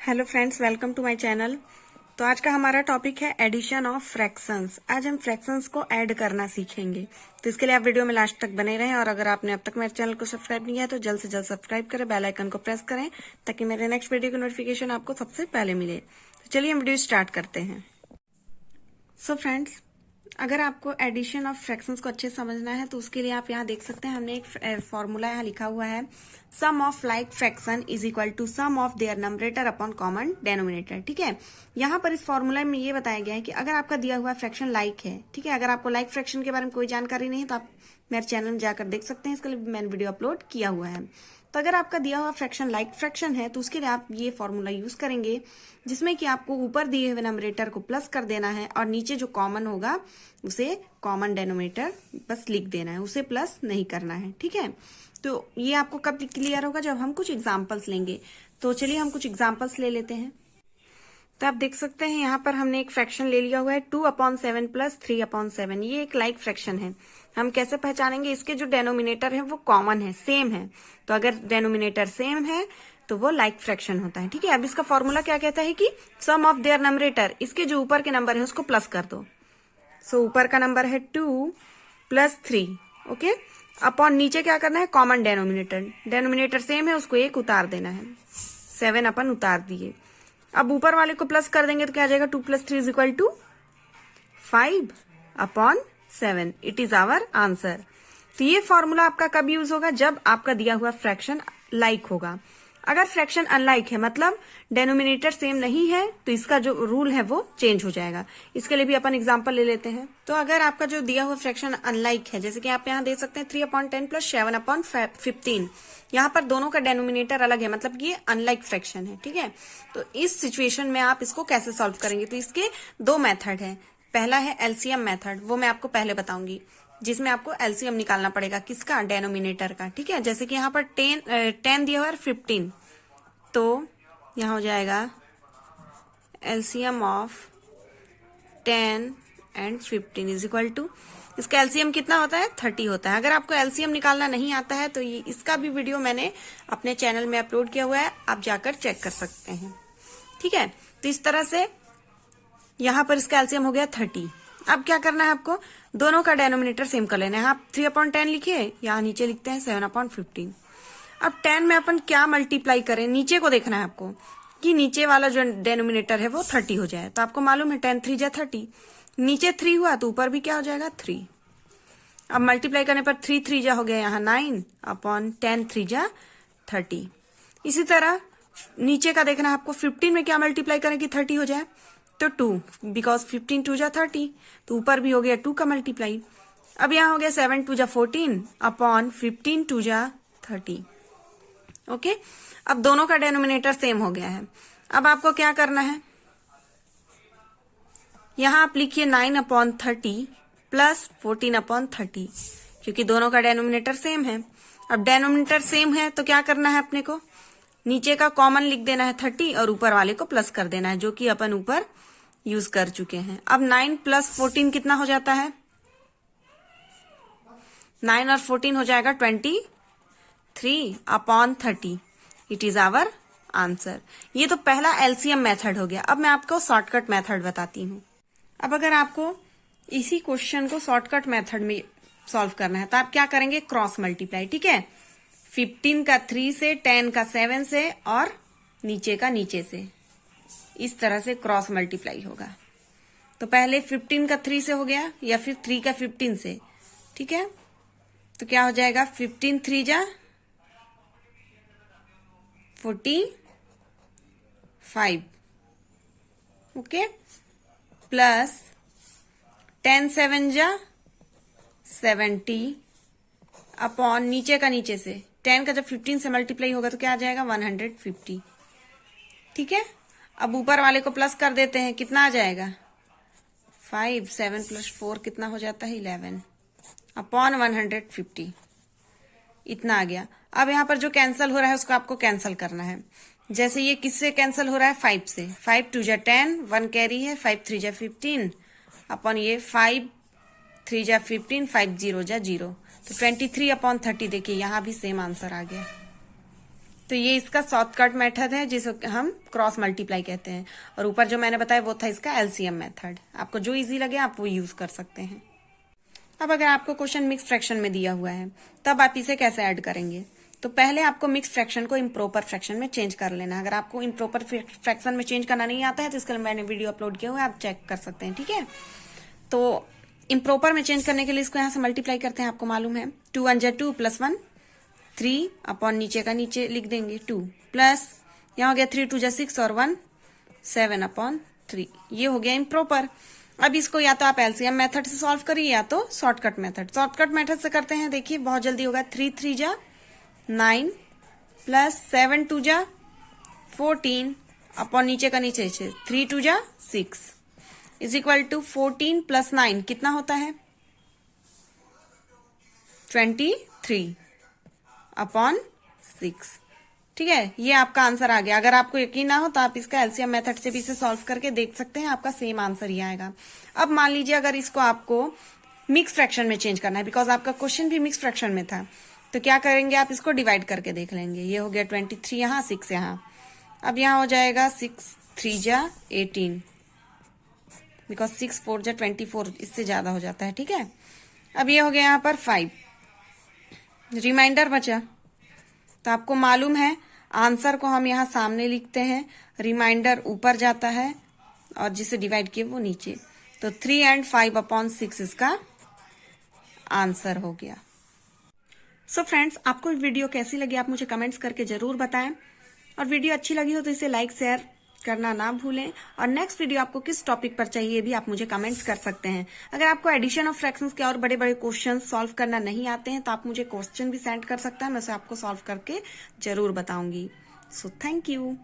Hello friends, welcome to my channel. तो आज का हमारा टॉपिक है एडिशन ऑफ फ्रैक्शंस। आज हम फ्रैक्शंस को ऐड करना सीखेंगे। तो इसके लिए आप वीडियो में लास्ट तक बने रहें और अगर आपने अब तक मेरे चैनल को सब्सक्राइब नहीं किया तो जल्द से जल्द सब्सक्राइब करें, बेल आइकन को प्रेस करें ताकि मेरे नेक्स्ट वीडियो की नोटिफिकेशन आपको सबसे पहले मिले। तो चलिए हम वीडियो स्टार्ट करते हैं। सो फ्रेंड्स, अगर आपको एडिशन ऑफ फ्रैक्शंस को अच्छे से समझना है तो उसके लिए आप यहाँ देख सकते हैं, हमने एक फॉर्मूला यहाँ लिखा हुआ है, sum of like fraction is equal to sum of their numerator upon common denominator. ठीक है, यहाँ पर इस फॉर्मूला में ये बताया गया है कि अगर आपका दिया हुआ फ्रैक्शन लाइक है, ठीक है, अगर आपको लाइक फ्रैक्शन के बारे में कोई जानकारी नहीं है तो आप मेरे चैनल में जाकर देख सकते हैं, इसके लिए मैंने वीडियो अपलोड किया हुआ है। तो अगर आपका दिया हुआ फ्रैक्शन लाइक फ्रैक्शन है तो उसके लिए आप ये फॉर्मूला यूज करेंगे, जिसमें कि आपको ऊपर दिए हुए नंबरेटर को प्लस कर देना है और नीचे जो कॉमन होगा उसे कॉमन डेनोमिनेटर बस लिख देना है, उसे प्लस नहीं करना है। ठीक है, तो ये आपको कब क्लियर होगा, जब हम कुछ एग्जाम्पल्स लेंगे। तो चलिए हम कुछ एग्जाम्पल्स ले लेते हैं। तो आप देख सकते हैं यहाँ पर हमने एक फ्रैक्शन ले लिया हुआ है 2/7 प्लस 3/7। ये एक लाइक फ्रैक्शन है। हम कैसे पहचानेंगे, इसके जो डेनोमिनेटर है वो कॉमन है, सेम है। तो अगर डेनोमिनेटर सेम है तो वो लाइक फ्रैक्शन होता है। ठीक है, अब इसका फॉर्मूला क्या कहता है कि सम ऑफ देयर नंबरेटर, इसके जो ऊपर के नंबर है उसको प्लस कर दो। सो ऊपर का नंबर है 2 प्लस 3, ओके, अपॉन नीचे क्या करना है, कॉमन डेनोमिनेटर। डेनोमिनेटर सेम है, उसको 1 उतार देना है, 7 अपन उतार दिए। अब ऊपर वाले को प्लस कर देंगे तो क्या आ जाएगा, 2 + 3 = 5/7। It is our answer. तो ये फॉर्मूला आपका कब यूज होगा, जब आपका दिया हुआ फ्रैक्शन लाइक होगा। अगर फ्रैक्शन अनलाइक है, मतलब डेनोमिनेटर सेम नहीं है, तो इसका जो रूल है वो चेंज हो जाएगा। इसके लिए भी अपन एग्जांपल ले लेते हैं। तो अगर आपका जो दिया हुआ फ्रैक्शन अनलाइक है, जैसे कि आप यहाँ देख सकते हैं 3/10 + 7/15, यहाँ पर दोनों का डेनोमिनेटर अलग है, मतलब ये अनलाइक फ्रैक्शन है। ठीक है, तो इस सिचुएशन में आप इसको कैसे सॉल्व करेंगे, तो इसके 2 मेथड है। पहला है एलसीएम मेथड, वो मैं आपको पहले बताऊंगी, जिसमें आपको एलसीएम निकालना पड़ेगा, किसका, डेनोमिनेटर का। ठीक है, जैसे कि यहाँ पर 10 दिया हुआ है 15, तो यहाँ हो जाएगा LCM of 10 and 15 is equal to, इसका एलसीएम कितना होता है, 30 होता है। अगर आपको एलसीएम निकालना नहीं आता है तो ये इसका भी वीडियो मैंने अपने चैनल में अपलोड किया हुआ है, आप जाकर चेक कर सकते हैं। ठीक है, तो इस तरह से यहाँ पर इसका एलसीएम हो गया 30। अब क्या करना है, आपको दोनों का डेनोमिनेटर सेम कर लेना है। आप 3/10 लिखिए, यहाँ नीचे लिखते हैं 7/15। अब 10 में अपन क्या मल्टीप्लाई करें, नीचे को देखना है आपको कि नीचे वाला जो डेनोमिनेटर है वो 30 हो जाए। तो आपको मालूम है 10 3 जा 30, नीचे 3 हुआ तो ऊपर भी क्या हो जाएगा, 3। अब मल्टीप्लाई करने पर 3 3 जा हो गया यहाँ 9/10 3 जा 30। इसी तरह नीचे का देखना है आपको, 15 में क्या मल्टीप्लाई करें कि 30 हो जाए, तो 2, बिकॉज 15 2 जा 30, तो ऊपर भी हो गया 2 का मल्टीप्लाई। अब यहाँ हो गया 7 2 जा 14/15 2 जा 30। ओके, अब दोनों का डेनोमिनेटर सेम हो गया है। अब आपको क्या करना है, यहां आप लिखिए 9/30 प्लस 14/30, क्योंकि दोनों का डेनोमिनेटर सेम है। अब डेनोमिनेटर सेम है तो क्या करना है अपने को, नीचे का कॉमन लिख देना है 30 और ऊपर वाले को प्लस कर देना है, जो कि अपन ऊपर यूज कर चुके हैं। अब 9 + 14 कितना हो जाता है, 9 और 14 हो जाएगा 23/30। It is our answer. ये तो पहला एलसीएम मेथड हो गया। अब मैं आपको शॉर्टकट मेथड बताती हूँ। अब अगर आपको इसी क्वेश्चन को शॉर्टकट मेथड में सॉल्व करना है तो आप क्या करेंगे, क्रॉस मल्टीप्लाई। ठीक है, 15 का 3 से, 10 का 7 से और नीचे का नीचे से, इस तरह से क्रॉस मल्टीप्लाई होगा। तो पहले 15 का 3 से हो गया या फिर 3 का 15 से। ठीक है, तो क्या हो जाएगा, 15 3 जा 45, ओके, प्लस 10 7 जा 70 अपॉन नीचे का नीचे से, 10 का जब 15 से मल्टीप्लाई होगा तो क्या आ जाएगा, 150। ठीक है, अब ऊपर वाले को प्लस कर देते हैं, कितना आ जाएगा, 5, 7 + 4 कितना हो जाता है, 11 अपॉन 150, इतना आ गया। अब यहाँ पर जो कैंसिल हो रहा है उसको आपको कैंसिल करना है। जैसे ये किससे कैंसिल हो रहा है, 5 से, 5 2 जा 10, 1 कैरी है, 5 3 जा 15 अपॉन ये 5 3 जा 15, 5 0 जा 0, तो 23/30। देखिए यहाँ भी सेम आंसर आ गया। तो ये इसका शॉर्टकट मेथड है जिसे हम क्रॉस मल्टीप्लाई कहते हैं, और ऊपर जो मैंने बताया वो था इसका एलसीएम मेथड। आपको जो इजी लगे आप वो यूज कर सकते हैं। अब अगर आपको क्वेश्चन मिक्स फ्रैक्शन में दिया हुआ है तब आप इसे कैसे ऐड करेंगे? तो पहले आपको मिक्स फ्रैक्शन को इम्प्रॉपर फ्रैक्शन में चेंज कर लेना है। अगर आपको इम्प्रॉपर फ्रैक्शन में चेंज करना नहीं आता है तो इसके लिए मैंने वीडियो अपलोड किया हुआ है, आप चेक कर सकते हैं, ठीक है। तो इम्प्रॉपर में चेंज करने के लिए इसको यहाँ से मल्टीप्लाई करते हैं, आपको मालूम है 2 1 जा 2 + 1 3 अपॉन नीचे का नीचे लिख देंगे 2 प्लस यहाँ हो गया 3 2 जा 6 और 1 7 अपॉन 3। ये हो गया इम्प्रॉपर। अब इसको या तो आप एलसीएम मेथड से सॉल्व करिए या तो शॉर्टकट मेथड। शॉर्टकट मेथड से करते हैं, देखिए बहुत जल्दी होगा। 3 3 जा 9 प्लस 7 2 जा 14 अपॉन नीचे का नीचे 3 2 जा 6 इज इक्वल टू 14 + 9 कितना होता है 23 अपॉन 6, ठीक है। ये आपका आंसर आ गया। अगर आपको यकीन ना हो तो आप इसका एलसीएम मेथड से भी इसे सॉल्व करके देख सकते हैं, आपका सेम आंसर ही आएगा। अब मान लीजिए अगर इसको आपको मिक्स फ्रैक्शन में चेंज करना है, बिकॉज आपका क्वेश्चन भी मिक्स फ्रैक्शन में था, तो क्या करेंगे आप इसको डिवाइड करके देख लेंगे। ये हो गया 23 यहाँ 6 यहाँ, अब यहाँ हो जाएगा 6 3 जा 18 बिकॉज 6 4 जा 24 इससे ज्यादा हो जाता है, ठीक है। अब ये हो गया यहाँ पर 5, रिमाइंडर बचा। तो आपको मालूम है आंसर को हम यहाँ सामने लिखते हैं, रिमाइंडर ऊपर जाता है और जिसे डिवाइड किए वो नीचे। तो 3 and 5 अपॉन 6 इसका आंसर हो गया। सो फ्रेंड्स, आपको वीडियो कैसी लगी आप मुझे कमेंट्स करके जरूर बताएं, और वीडियो अच्छी लगी हो तो इसे लाइक शेयर करना ना भूलें। और नेक्स्ट वीडियो आपको किस टॉपिक पर चाहिए भी आप मुझे कमेंट्स कर सकते हैं। अगर आपको एडिशन ऑफ फ्रैक्शंस के और बड़े बड़े क्वेश्चन सॉल्व करना नहीं आते हैं तो आप मुझे क्वेश्चन भी सेंड कर सकते हैं, मैं उसे आपको सॉल्व करके जरूर बताऊंगी। So thank you.